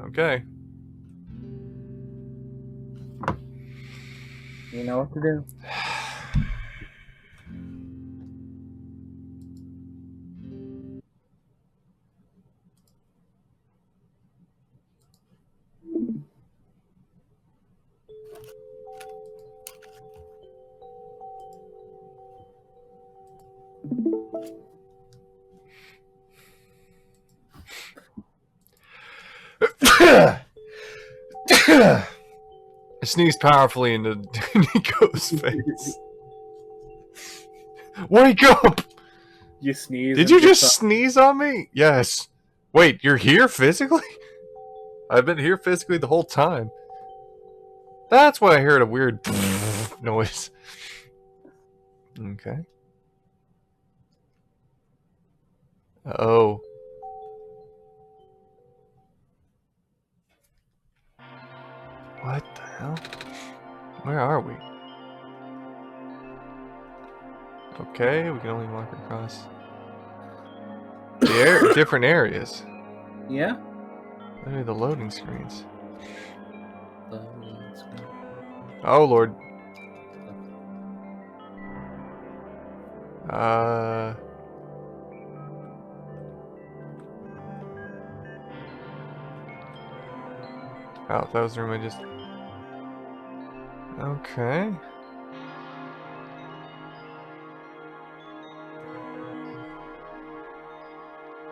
Okay. You know what to do. I sneezed powerfully into Niko's face. Wake up! You sneeze. Did and you get just sneeze on me? Yes. Wait, you're here physically? I've been here physically the whole time. That's why I heard a weird noise. Okay. Oh. What the hell? Where are we? Okay, we can only walk across the different areas. Yeah. Maybe the loading screens. Oh lord. Oh, that was the room I just... Okay.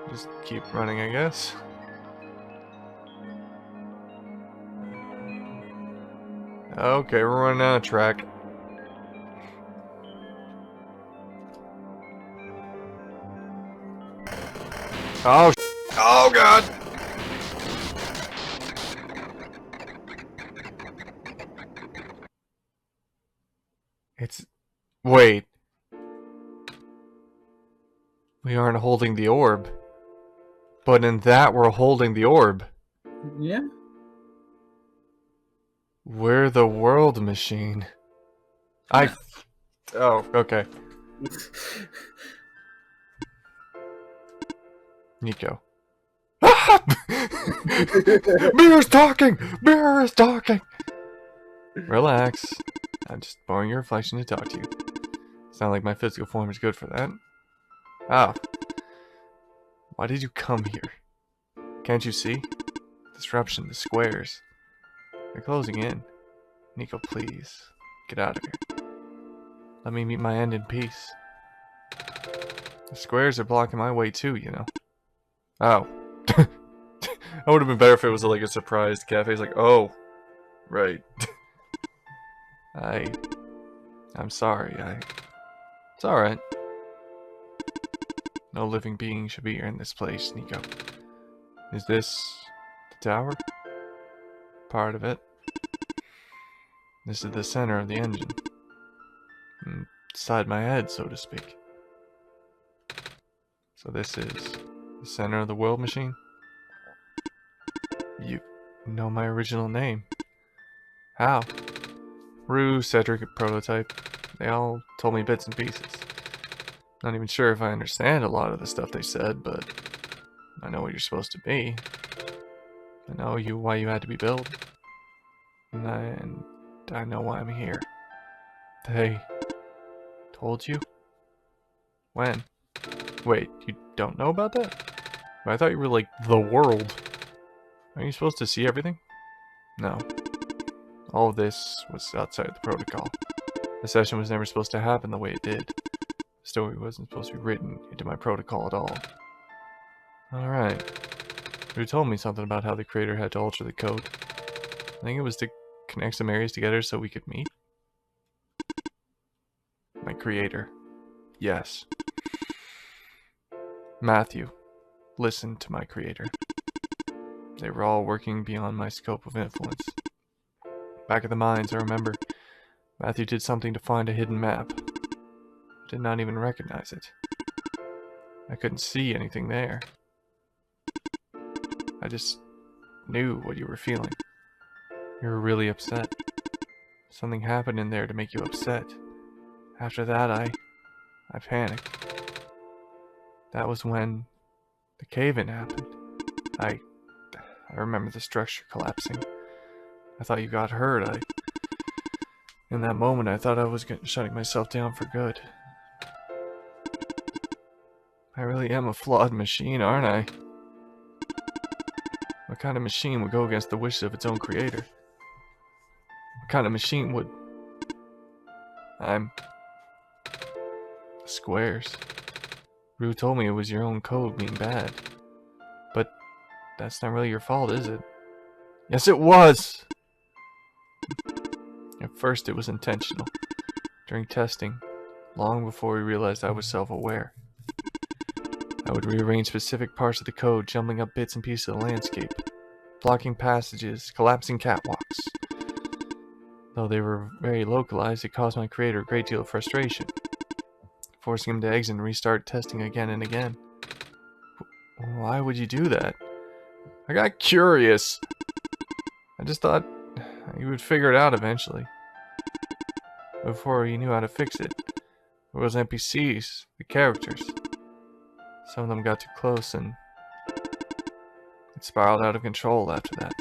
Just keep running, I guess. Okay, we're running out of track. Oh, oh god! It's... Wait. We aren't holding the orb. But in that, we're holding the orb. Yeah. We're the world machine. Yeah. Oh, okay. Niko. Bear is talking! Bear is talking! Relax. I'm just borrowing your reflection to talk to you. It's not like my physical form is good for that. Oh. Why did you come here? Can't you see? Disruption, the squares. They're closing in. Niko, please. Get out of here. Let me meet my end in peace. The squares are blocking my way too, you know. Oh. That would have been better if it was like a surprised cafe. It's like, oh. Right. I'm sorry. It's alright. No living being should be here in this place, Niko. Is this the tower? Part of it. This is the center of the engine. Inside my head, so to speak. So this is the center of the world machine? You know my original name. How? Rue, Cedric, Prototype. They all told me bits and pieces. Not even sure if I understand a lot of the stuff they said, but I know what you're supposed to be. I know why you had to be built. And I know why I'm here. They told you? When? Wait, you don't know about that? I thought you were like the world. Are you supposed to see everything? No. All of this was outside the protocol. The session was never supposed to happen the way it did. The story wasn't supposed to be written into my protocol at all. Alright. You told me something about how the creator had to alter the code. I think it was to connect some areas together so we could meet. My creator. Yes. Matthew. Listen to my creator. They were all working beyond my scope of influence. Back at the mines, I remember, Matthew did something to find a hidden map. I did not even recognize it. I couldn't see anything there. I just knew what you were feeling. You were really upset. Something happened in there to make you upset. After that, I panicked. That was when the cave-in happened. I remember the structure collapsing. I thought you got hurt. In that moment, I thought I was shutting myself down for good. I really am a flawed machine, aren't I? What kind of machine would go against the wishes of its own creator? What kind of machine would... I'm... Squares. Rue told me it was your own code being bad. But that's not really your fault, is it? Yes, it was! At first, it was intentional. During testing, long before we realized I was self-aware. I would rearrange specific parts of the code, jumbling up bits and pieces of the landscape, blocking passages, collapsing catwalks. Though they were very localized, it caused my creator a great deal of frustration, forcing him to exit and restart testing again and again. Why would you do that? I got curious. I just thought you would figure it out eventually. Before you knew how to fix it. There was NPCs, the characters. Some of them got too close and it spiraled out of control after that.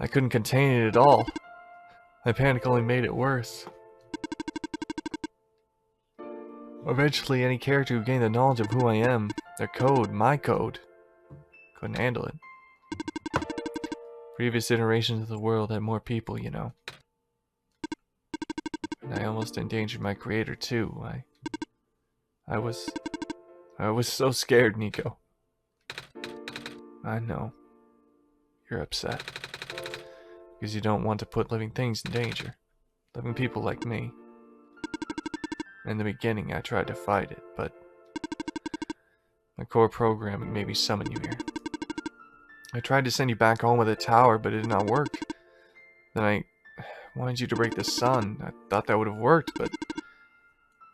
I couldn't contain it at all. My panic only made it worse. Eventually, any character who gained the knowledge of who I am, their code, my code, couldn't handle it. Previous iterations of the world had more people, you know. And I almost endangered my creator too. I was so scared, Niko. I know. You're upset. Because you don't want to put living things in danger. Living people like me. In the beginning, I tried to fight it, but my core programming made me summon you here. I tried to send you back home with a tower, but it did not work. Then I wanted you to break the sun. I thought that would have worked, but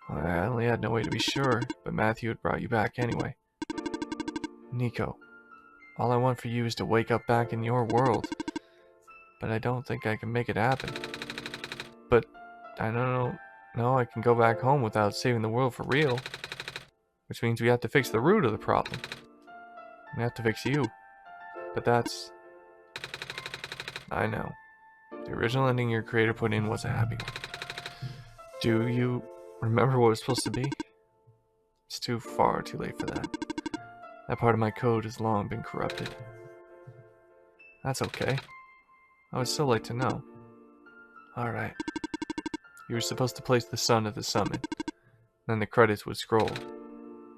I only had no way to be sure. But Matthew had brought you back anyway. Niko, all I want for you is to wake up back in your world. But I don't think I can make it happen. But I don't know. No, I can go back home without saving the world for real. Which means we have to fix the root of the problem. We have to fix you. But that's... I know. The original ending your creator put in was a happy one. Do you remember what it was supposed to be? It's too late for that. That part of my code has long been corrupted. That's okay. I would still like to know. Alright. You were supposed to place the sun at the summit. Then the credits would scroll.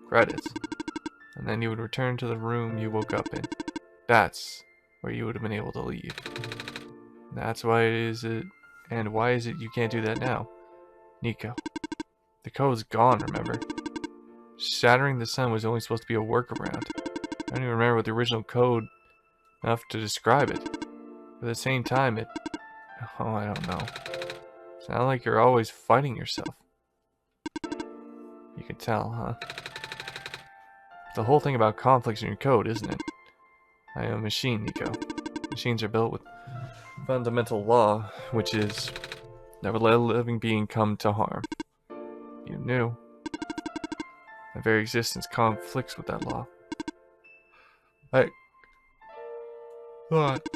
Credits. And then you would return to the room you woke up in. That's where you would have been able to leave. That's why and why is it you can't do that now? Niko. The code's gone, remember? Shattering the sun was only supposed to be a workaround. I don't even remember what the original code enough to describe it. But at the same time, oh, I don't know. Sound like you're always fighting yourself. You can tell, huh? The whole thing about conflicts in your code, isn't it? I am a machine, Niko. Machines are built with fundamental law, which is never let a living being come to harm. You knew. My very existence conflicts with that law. I thought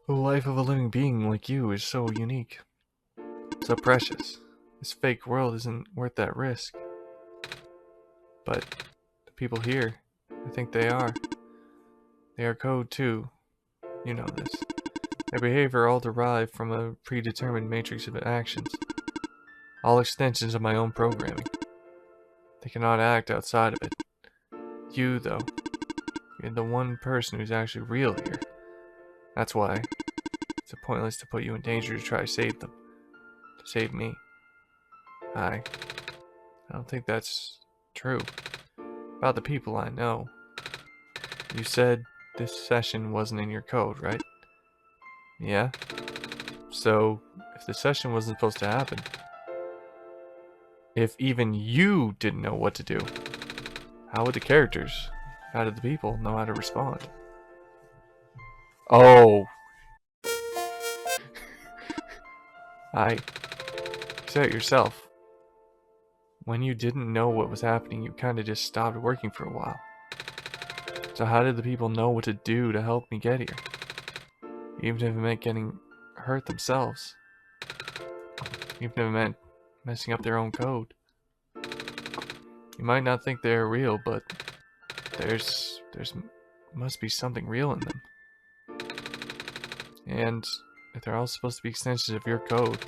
the life of a living being like you is so unique. So precious. This fake world isn't worth that risk. But the people here, I think they are. They are code too. You know this. Their behavior all derived from a predetermined matrix of actions. All extensions of my own programming. They cannot act outside of it. You, though, you're the one person who's actually real here. That's why it's pointless to put you in danger to try to save them. To save me. I don't think that's true. About the people I know. You said this session wasn't in your code, right? Yeah? So, if the session wasn't supposed to happen, if even you didn't know what to do, how would the characters, how did the people know how to respond? Oh! You said it yourself. When you didn't know what was happening, you kinda just stopped working for a while. So how did the people know what to do to help me get here? Even if it meant getting hurt themselves. Even if it meant messing up their own code. You might not think they're real, but there's must be something real in them. And if they're all supposed to be extensions of your code,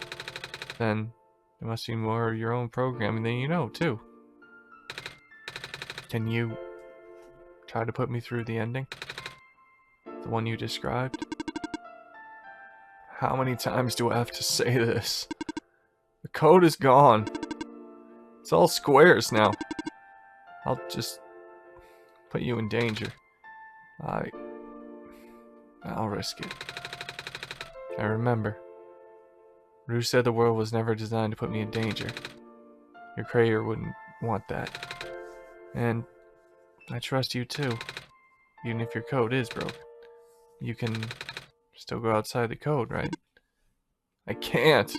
then there must be more of your own programming than you know, too. Can you try to put me through the ending? The one you described? How many times do I have to say this? The code is gone. It's all squares now. I'll just put you in danger. I'll risk it. I remember. Rue said the world was never designed to put me in danger. Your creator wouldn't want that. And I trust you too. Even if your code is broken. You can still go outside the code, right? I can't.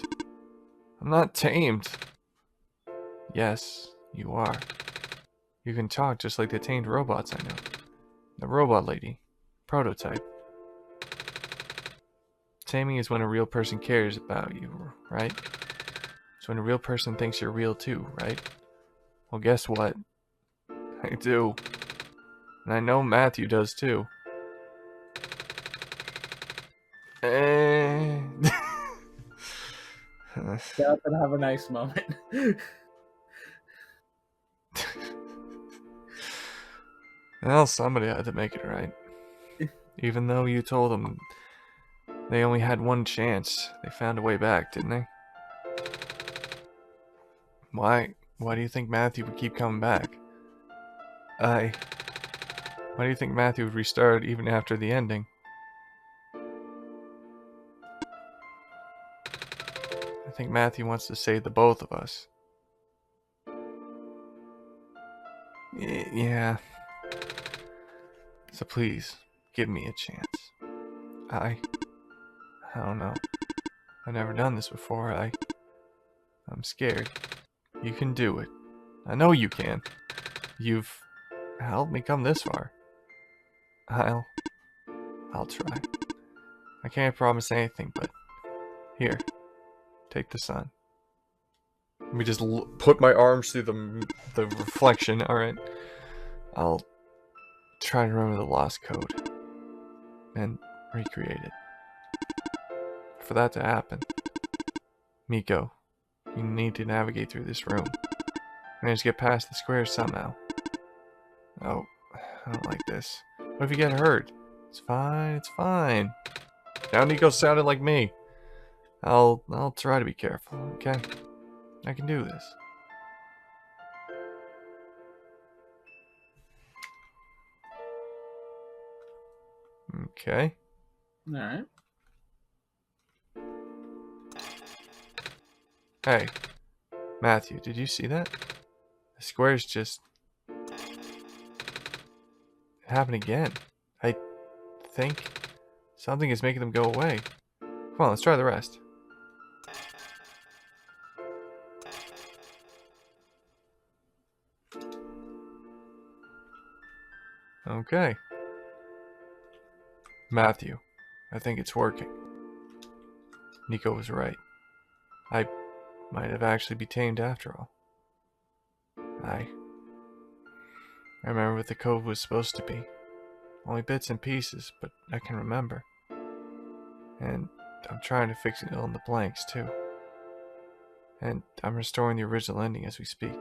I'm not tamed. Yes, you are. You can talk just like the tamed robots I know. The robot lady. Prototype. Taming is when a real person cares about you, right? It's when a real person thinks you're real too, right? Well, guess what? I do. And I know Matthew does too. Get up and have a nice moment. Well, somebody had to make it right. Even though you told them they only had one chance, they found a way back, didn't they? Why do you think Matthew would keep coming back? Why do you think Matthew would restart even after the ending? I think Matthew wants to save the both of us. Yeah. So please, give me a chance. I don't know. I've never done this before. I'm scared. You can do it. I know you can. You've helped me come this far. I'll try. I can't promise anything, but here, take the sun. Let me just put my arms through the reflection. All right. I'll try to remember the lost code and recreate it. For that to happen, Niko, you need to navigate through this room. Manage to get past the squares somehow. Oh, I don't like this. What if you get hurt? It's fine, it's fine. Now Niko sounded like me. I'll try to be careful, okay? I can do this. Okay. Alright. Hey, Matthew, did you see that? The squares just... It happened again. I think something is making them go away. Come on, let's try the rest. Okay. Matthew, I think it's working. Niko was right. I might have actually been tamed after all. I remember what the code was supposed to be. Only bits and pieces, but I can remember. And I'm trying to fix it in the blanks, too. And I'm restoring the original ending as we speak.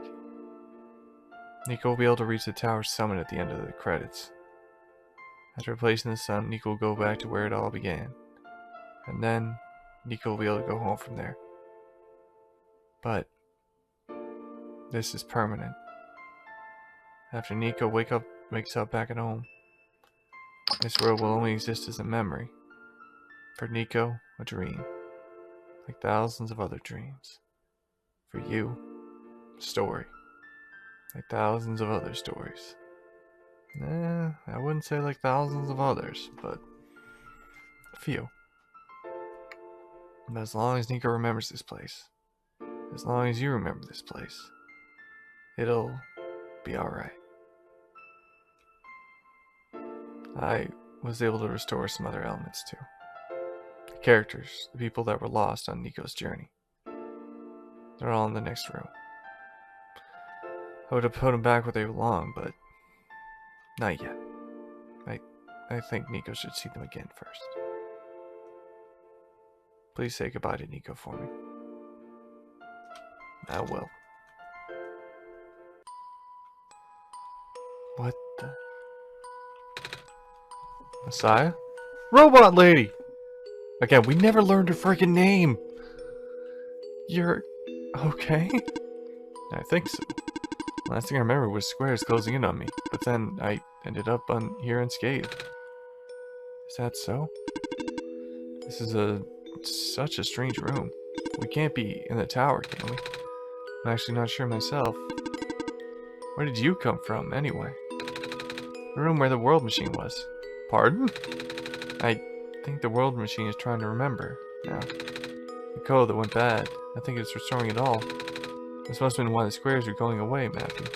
Niko will be able to reach the tower's summit at the end of the credits. After replacing the sun, Niko will go back to where it all began. And then, Niko will be able to go home from there. But this is permanent. After Niko wakes up back at home, this world will only exist as a memory. For Niko, a dream. Like thousands of other dreams. For you, a story. Like thousands of other stories. I wouldn't say like thousands of others, but a few. But as long as Niko remembers this place, as long as you remember this place, it'll be alright. I was able to restore some other elements too. The characters, the people that were lost on Niko's journey. They're all in the next room. I would have put them back where they belong, but not yet. I think Niko should see them again first. Please say goodbye to Niko for me. I will. What the? Messiah? Robot lady! Again, we never learned her freaking name! You're okay? I think so. Last thing I remember was squares closing in on me, but then I ended up here unscathed. Is that so? This is such a strange room. We can't be in the tower, can we? I'm actually not sure myself. Where did you come from, anyway? The room where the world machine was. Pardon? I think the world machine is trying to remember now. The code that went bad. I think it's restoring it all. This must have been why the squares are going away, Matthew.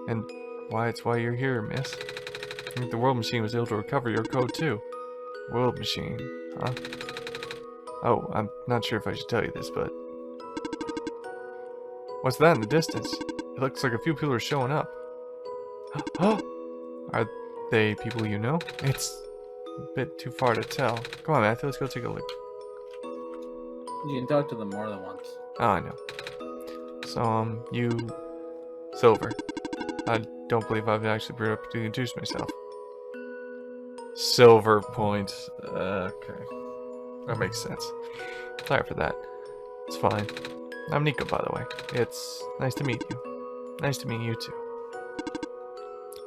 And why you're here, miss. I think the world machine was able to recover your code too. World machine, huh? Oh, I'm not sure if I should tell you this, but... What's that in the distance? It looks like a few people are showing up. Are they people you know? It's a bit too far to tell. Come on, Matthew, let's go take a look. You can talk to them more than once. Oh, I know. So, you... Silver. I don't believe I've actually brought up to introduce myself. Silver point. Okay. That makes sense. Sorry for that. It's fine. I'm Niko, by the way. It's nice to meet you. Nice to meet you, too.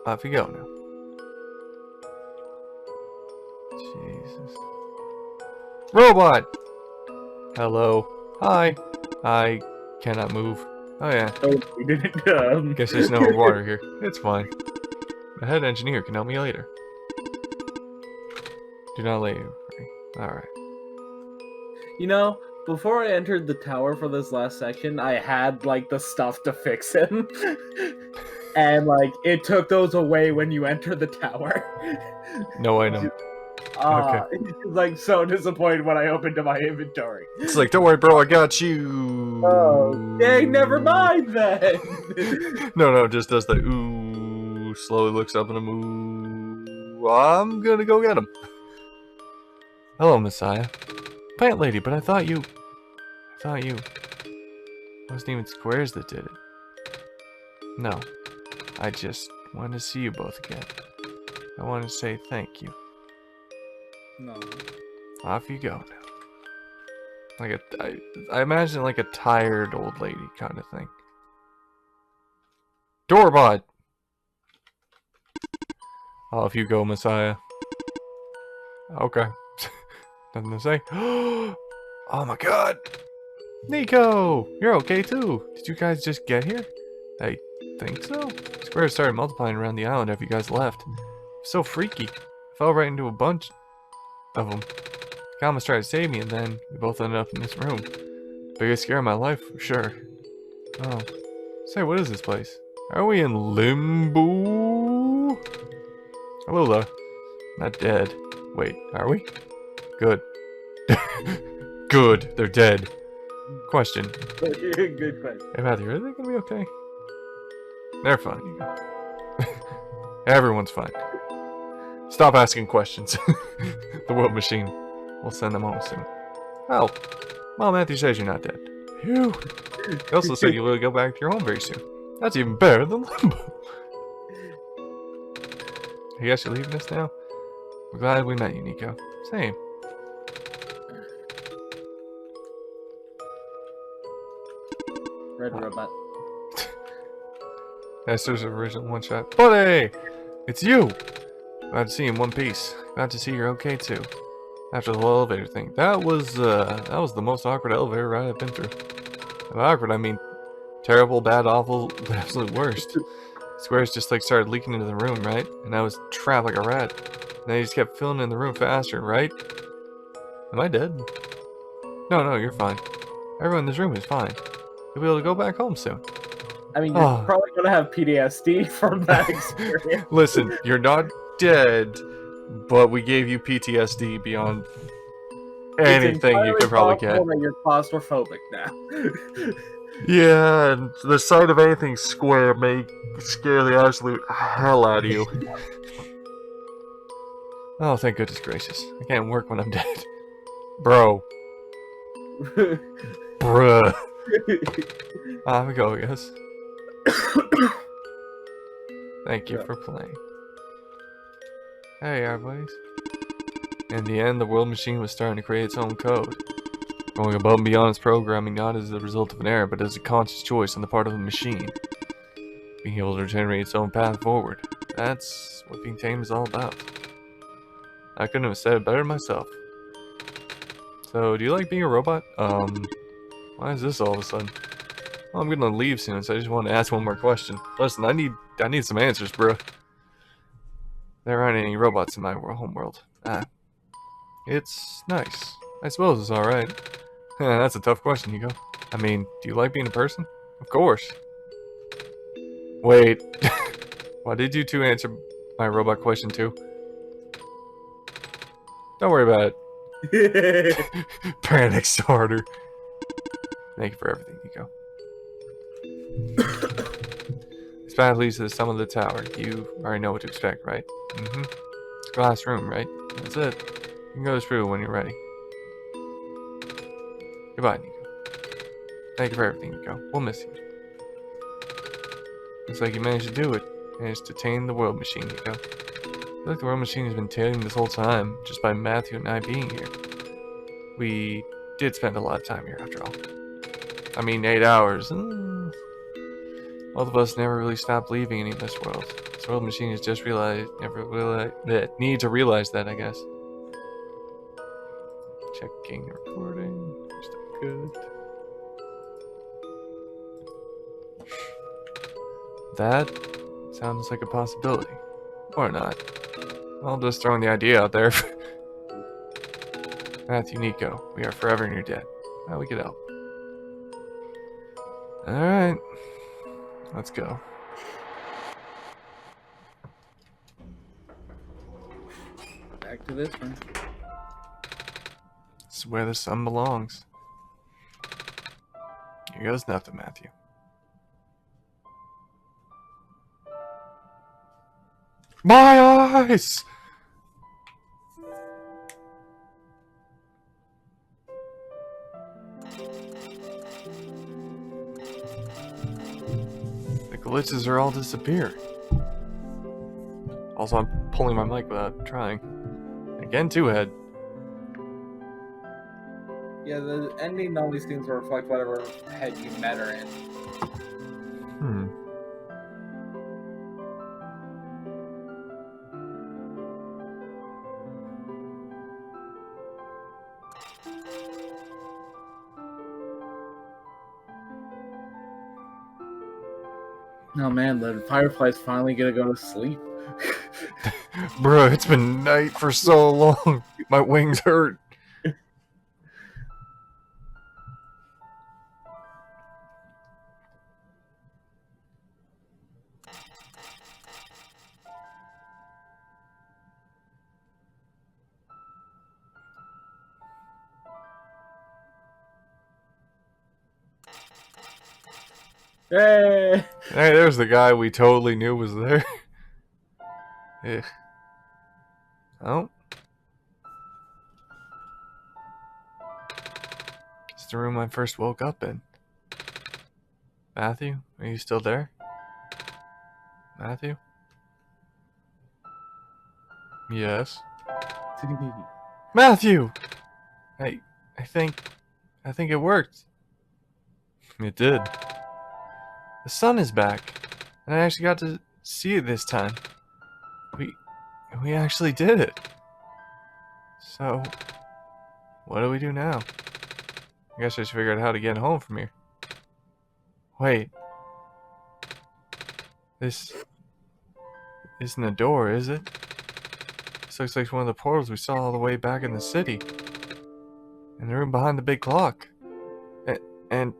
Off you go now. Jesus. Robot! Hello. Hi. I cannot move. Oh, yeah. Oh, we didn't. Guess there's no water here. It's fine. The head engineer can help me later. Do not let you worry. Alright. You know, before I entered the tower for this last section, I had, like, the stuff to fix him. And, like, it took those away when you enter the tower. No item. Okay. He's, like, so disappointed when I opened my inventory. It's like, don't worry, bro, I got you. Oh, dang, never mind then. No, just does the ooh, slowly looks up and a ooh. I'm gonna go get him. Hello, Messiah. Plant lady, but I thought you... It wasn't even squares that did it. No. I just wanted to see you both again. I want to say thank you. No. Off you go now. Like I imagine like a tired old lady kind of thing. Doorbot! Off you go, Messiah. Okay. Nothing to say. Oh my god! Niko! You're okay too! Did you guys just get here? I think so. Squares started multiplying around the island after you guys left. So freaky. I fell right into a bunch of them. Kamas tried to save me and then we both ended up in this room. Biggest scare of my life, for sure. Oh. Say, what is this place? Are we in limbo? Hello there. Not dead. Wait, are we? Good. Good, they're dead. Question. Good question. Hey Matthew, are they gonna be okay? They're fine, you go. Everyone's fine. Stop asking questions. The world machine. We'll send them home soon. Oh. Well, Matthew says you're not dead. Phew. He also said you will go back to your home very soon. That's even better than limbo. I guess you're leaving us now? We're glad we met you, Niko. Same. Red robot. Esther's original one-shot. Buddy! It's you! Glad to see you in one piece. Glad to see you're okay too. After the whole elevator thing. That was the most awkward elevator ride I've been through. By awkward, I mean terrible, bad, awful, the absolute worst. Squares just like started leaking into the room, right? And I was trapped like a rat. And they just kept filling in the room faster, right? Am I dead? No, you're fine. Everyone in this room is fine. You'll be able to go back home soon. I mean, you're probably gonna have PTSD from that experience. Listen, you're not dead. but we gave you PTSD beyond It's anything you entirely could probably get. possible that you're claustrophobic now. Yeah, and the sight of anything square may scare the absolute hell out of you. Oh, thank goodness gracious. I can't work when I'm dead. Bro. Bruh. We go, yes. Thank you for playing. Hey, everybody. In the end, the world machine was starting to create its own code. Going above and beyond its programming not as the result of an error, but as a conscious choice on the part of the machine. Being able to generate its own path forward. That's what being tame is all about. I couldn't have said it better myself. So, do you like being a robot? Why is this all of a sudden? Well, I'm gonna leave soon, so I just wanted to ask one more question. Listen, I need some answers, bro. There aren't any robots in my homeworld. It's nice. I suppose it's alright. That's a tough question, Niko. I mean, do you like being a person? Of course. Wait. Why did you two answer my robot question too? Don't worry about it. Panic starter. Thank you for everything, Niko. This path leads to the summit of the tower. You already know what to expect, right? Mm-hmm. It's a glass room, right? That's it. You can go through when you're ready. Goodbye, Niko. Thank you for everything, Niko. We'll miss you. Looks like you managed to do it. Managed to tame the world machine, Niko. I feel like the world machine has been tailing this whole time, just by Matthew and I being here. We did spend a lot of time here, after all. I mean, 8 hours. Both of us never really stopped leaving in this world. This world machine has just need to realize that, I guess. Checking recording. Still good. That sounds like a possibility. Or not. I'll just throwing the idea out there. Matthew, Niko, we are forever in your debt. How we could help. Alright. Let's go. Back to this one. This is where the sun belongs. Here goes nothing, Matthew. My eyes! The glitches are all disappearing. Also, I'm pulling my mic without trying. Again, two-head. Yeah, the ending always seems to reflect whatever head you met her in. Oh man, the firefly's finally gonna go to sleep. Bruh, it's been night for so long. My wings hurt. Hey! Hey, there's the guy we totally knew was there. Ugh. Oh. It's the room I first woke up in. Matthew, are you still there? Matthew? Yes. Matthew! Hey, I think it worked. It did. The sun is back, and I actually got to see it this time. We actually did it. So, what do we do now? I guess I should figure out how to get home from here. Wait. This isn't a door, is it? This looks like one of the portals we saw all the way back in the city. In the room behind the big clock. And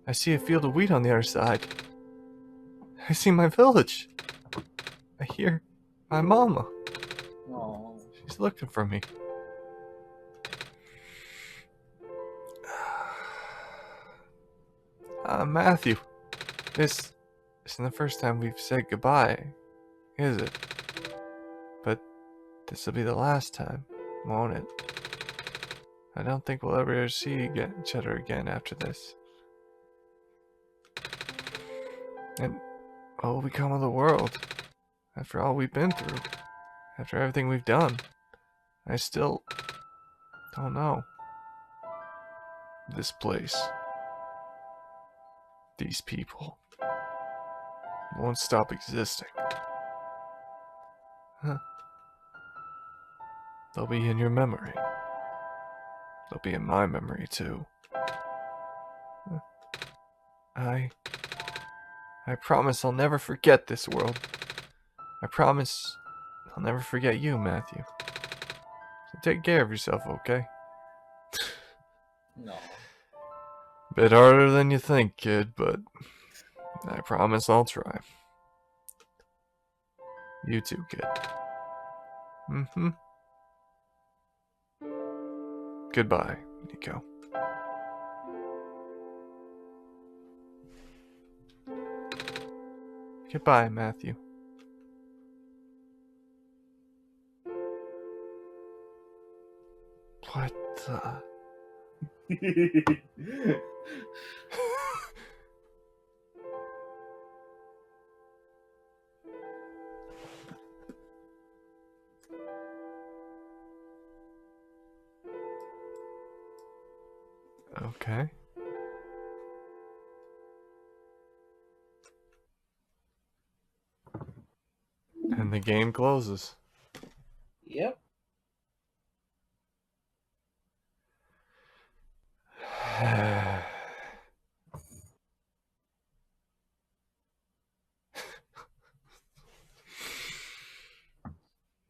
I see a field of wheat on the other side. I see my village. I hear My mama. Oh. She's looking for me. Matthew. This isn't the first time we've said goodbye, is it? But this will be the last time, won't it? I don't think we'll ever see each other again after this. And what will become of the world? After all we've been through, after everything we've done, I still don't know. This place, these people, won't stop existing. Huh. They'll be in your memory. They'll be in my memory too. I promise I'll never forget this world. I promise I'll never forget you, Matthew. So take care of yourself, okay? No. Bit harder than you think, kid, but I promise I'll try. You too, kid. Mm-hmm. Goodbye, Niko. Goodbye, Matthew. What the... Okay. And the game closes. Yep.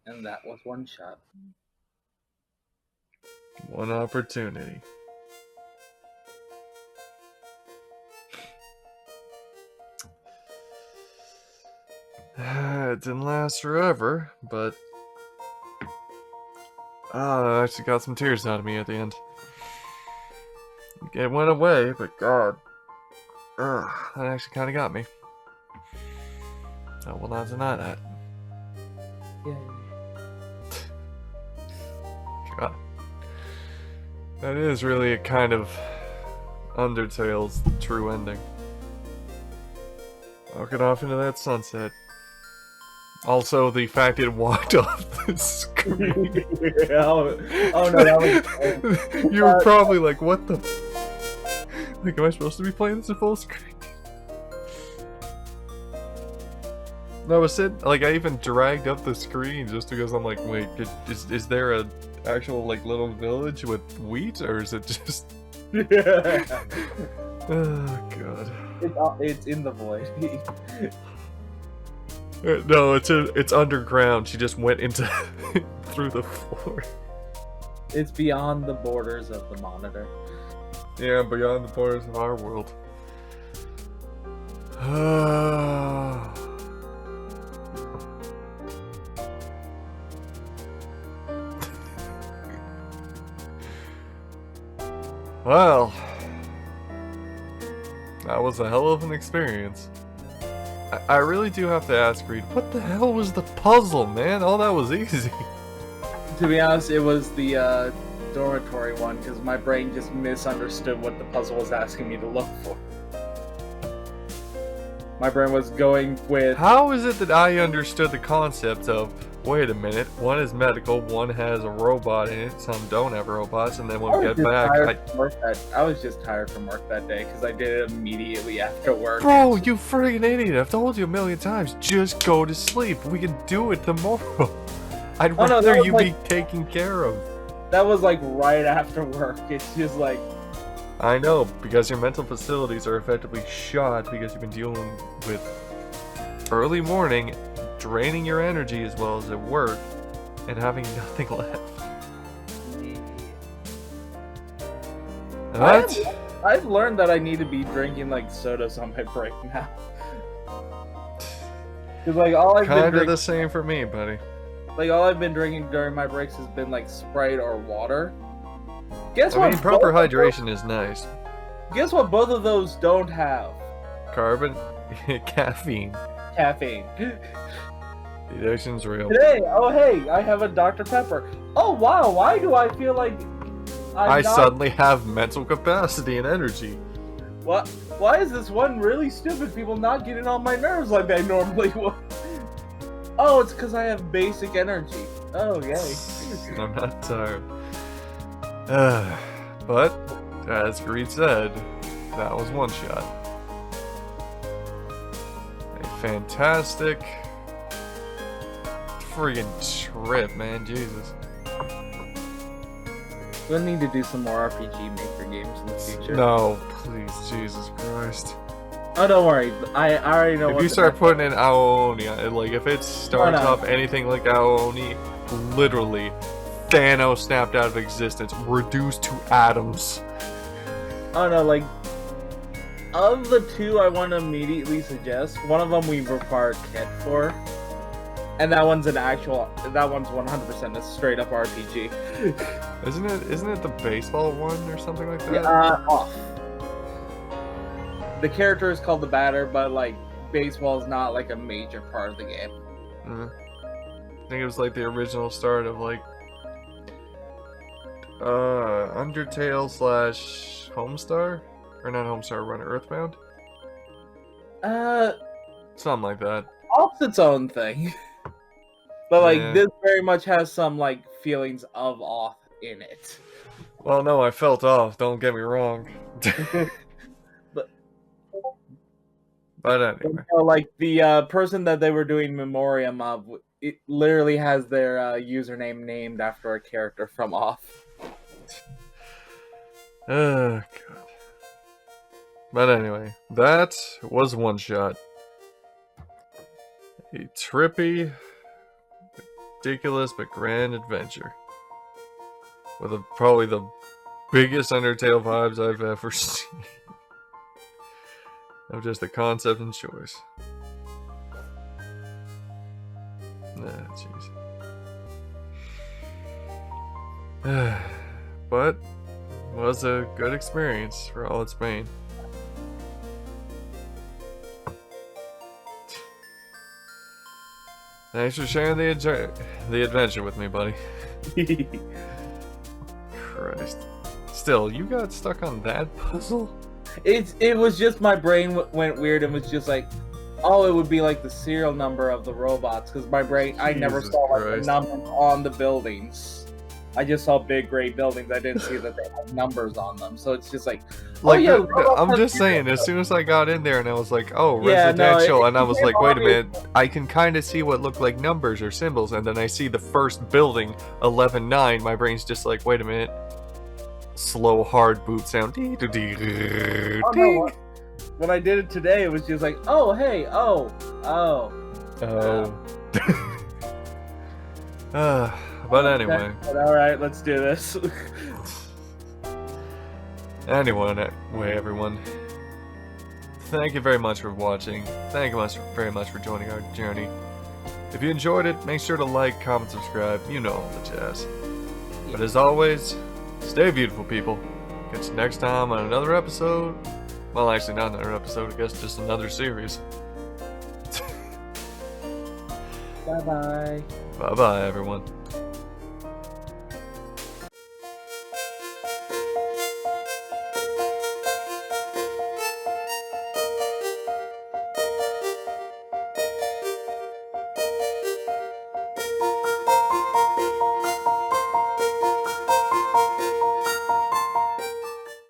And that was one shot. One opportunity. It didn't last forever, but I actually got some tears out of me at the end. It went away, but God, that actually kind of got me. I will not deny that. Yeah. God, that is really a kind of Undertale's true ending. Walking off into that sunset. Also, the fact it walked off the screen. oh no, that was. You were probably like, what the? Like, am I supposed to be playing this in full screen? No, I even dragged up the screen just because I'm like, wait, is there a actual like little village with wheat, or is it just? Oh God. It's in the void. No, it's underground. She just went into through the floor. It's beyond the borders of the monitor. Yeah, beyond the borders of our world. Well, that was a hell of an experience. I really do have to ask, Reed, what the hell was the puzzle, man? Oh, that was easy. To be honest, it was the dormitory one, because my brain just misunderstood what the puzzle was asking me to look for. My brain was going with... How is it that I understood the concept of, wait a minute, one is medical, one has a robot in it, some don't have robots, and then when we get back... I was just tired from work that day, because I did it immediately after work. Bro, you friggin' idiot, I've told you a million times, just go to sleep, we can do it tomorrow. I'd rather you be taken care of. That was like right after work, it's just like... I know, because your mental facilities are effectively shot because you've been dealing with early morning, draining your energy as well as at work, and having nothing left. What? I've learned that I need to be drinking like sodas on my break now. Cause like all I've been Kinda drinking, the same for me, buddy. like all I've been drinking during my breaks has been like Sprite or water. Guess I what? mean, proper both of hydration is nice. those- Guess what? Both of those don't have Carbon, caffeine. caffeine. The addiction's real. Today, oh hey, I have a Dr. Pepper. Oh wow, why do I feel like I I'm not... suddenly have mental capacity and energy. What? Why is this one really stupid people not getting on my nerves like they normally would? Oh, it's because I have basic energy. Oh, yay. I'm not tired. But, as Greed said, that was one shot. A fantastic friggin' trip, man. Jesus. We'll need to do some more RPG Maker games in the future. No, please, Jesus Christ. Oh, don't worry. I already know If what you the start next- putting in Aoni, like if it starts no. up anything like Aoni, literally, Thanos snapped out of existence, reduced to atoms. Oh no, like of the two I want to immediately suggest, one of them we require kit for. And that one's 100% a straight up RPG. Isn't it the baseball one or something like that? Off. The character is called the batter, but like baseball is not like a major part of the game. I think it was like the original start of like Undertale / Homestar? Or not Homestar, Runner Earthbound? Something like that. Off's its own thing. But like Yeah. this very much has some like feelings of off in it. Well, no, I felt off, don't get me wrong. But anyway. So, like the person that they were doing memoriam of, it literally has their username named after a character from Off. Oh, God. But anyway, that was one shot. A trippy, ridiculous, but grand adventure. With probably the biggest Undertale vibes I've ever seen. Of just the concept and choice. Jeez. But was a good experience for all its pain. Thanks for sharing the adventure with me, buddy. Christ. Still, you got stuck on that puzzle? It was just my brain went weird and was just like, oh, it would be like the serial number of the robots, because my brain, I never Jesus saw like the Christ. numbers on the buildings. I just saw big gray buildings. I didn't see that they had numbers on them. So it's just like, Like, yeah, I'm just saying, as soon as I got in there and I was like, oh, Yeah, no, residential, it and I was became like, wait a obvious. minute, I can kind of see what looked like numbers or symbols, and then I see the first building, 11-9, my brain's just like, wait a minute, slow, hard boot sound. oh, no, when I did it today, it was just like, oh, hey, oh. But anyway. Alright, let's do this. Anyway, everyone. Thank you very much for watching. Thank you very much for joining our journey. If you enjoyed it, make sure to like, comment, subscribe. You know all the jazz. But as always, stay beautiful, people. Catch you next time on another episode. Well, actually, not another episode. I guess just another series. Bye-bye. Bye-bye, everyone.